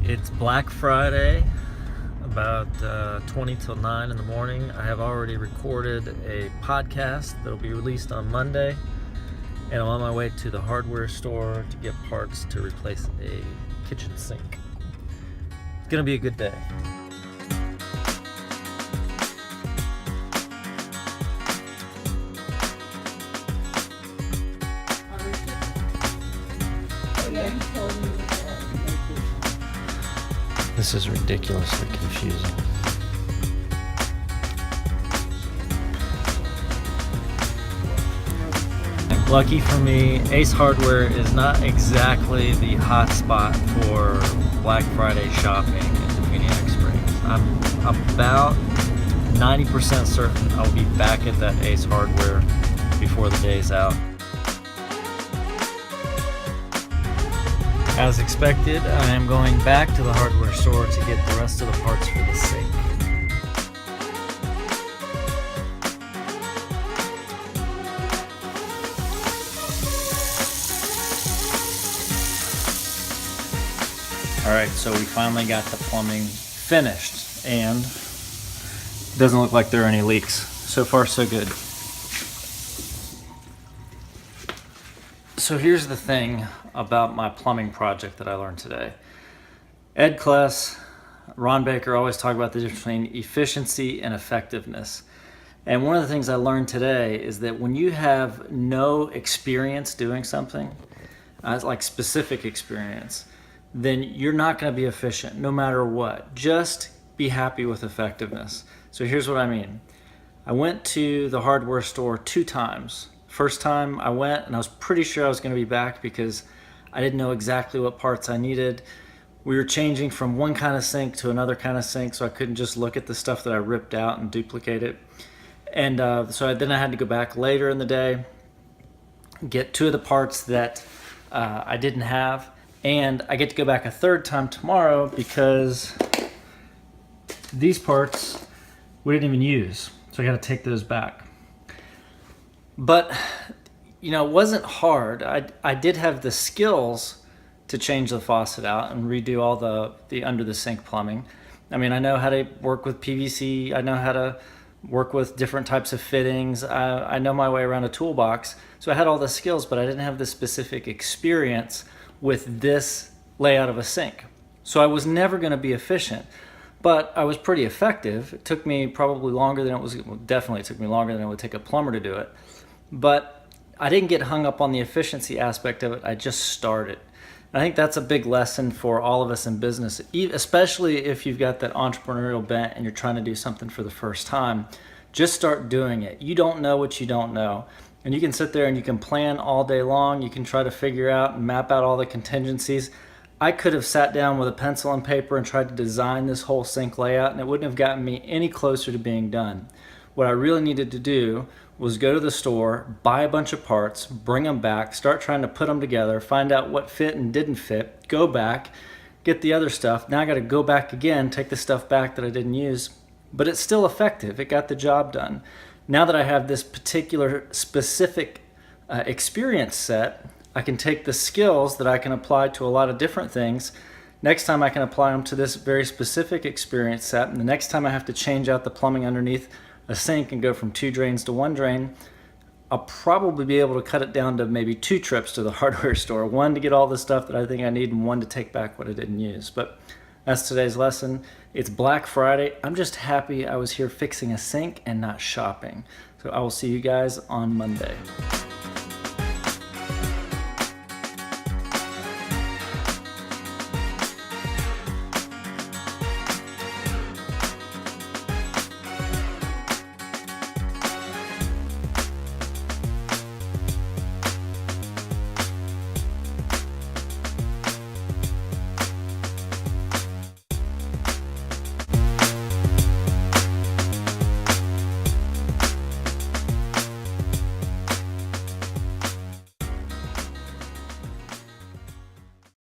It's Black Friday, about 20 till 9 in the morning. I have already recorded a podcast that'll be released on Monday, and I'm on my way to the hardware store to get parts to replace a kitchen sink. It's gonna be a good day. This is ridiculously confusing. Lucky for me, Ace Hardware is not exactly the hot spot for Black Friday shopping in Phoenix Springs. I'm about 90% certain I'll be back at that Ace Hardware before the day's out. As expected, I am going back to the hardware store to get the rest of the parts for the sink. Alright, so we finally got the plumbing finished, and it doesn't look like there are any leaks. So far, so good. So here's the thing about my plumbing project that I learned today. Ed Kless, Ron Baker always talk about the difference between efficiency and effectiveness. And one of the things I learned today is that when you have no experience doing something, like specific experience, then you're not going to be efficient no matter what. Just be happy with effectiveness. So here's what I mean. I went to the hardware store 2 times. First time I went and I was pretty sure I was going to be back because I didn't know exactly what parts I needed. We were changing from one kind of sink to another kind of sink, so I couldn't just look at the stuff that I ripped out and duplicate it. And then I had to go back later in the day, get 2 of the parts that I didn't have, and I get to go back a 3rd time tomorrow because these parts we didn't even use, so I got to take those back. But, you know, it wasn't hard. I did have the skills to change the faucet out and redo all the under the sink plumbing. I mean, I know how to work with PVC. I know how to work with different types of fittings. I know my way around a toolbox. So I had all the skills, but I didn't have the specific experience with this layout of a sink. So I was never going to be efficient. But I was pretty effective. It took me probably longer than definitely took me longer than it would take a plumber to do it. But I didn't get hung up on the efficiency aspect of it. I just started. I think that's a big lesson for all of us in business, especially if you've got that entrepreneurial bent and you're trying to do something for the first time. Just start doing it. You don't know what you don't know. And you can sit there and you can plan all day long. You can try to figure out and map out all the contingencies. I could have sat down with a pencil and paper and tried to design this whole sink layout, and it wouldn't have gotten me any closer to being done. What I really needed to do was go to the store, buy a bunch of parts, bring them back, start trying to put them together, find out what fit and didn't fit, go back, get the other stuff. Now I got to go back again, take the stuff back that I didn't use, but it's still effective. It got the job done. Now that I have this particular specific experience set, I can take the skills that I can apply to a lot of different things. Next time I can apply them to this very specific experience set, and the next time I have to change out the plumbing underneath a sink and go from 2 drains to 1 drain, I'll probably be able to cut it down to maybe 2 trips to the hardware store. 1 to get all the stuff that I think I need, and 1 to take back what I didn't use. But that's today's lesson. It's Black Friday. I'm just happy I was here fixing a sink and not shopping. So I will see you guys on Monday.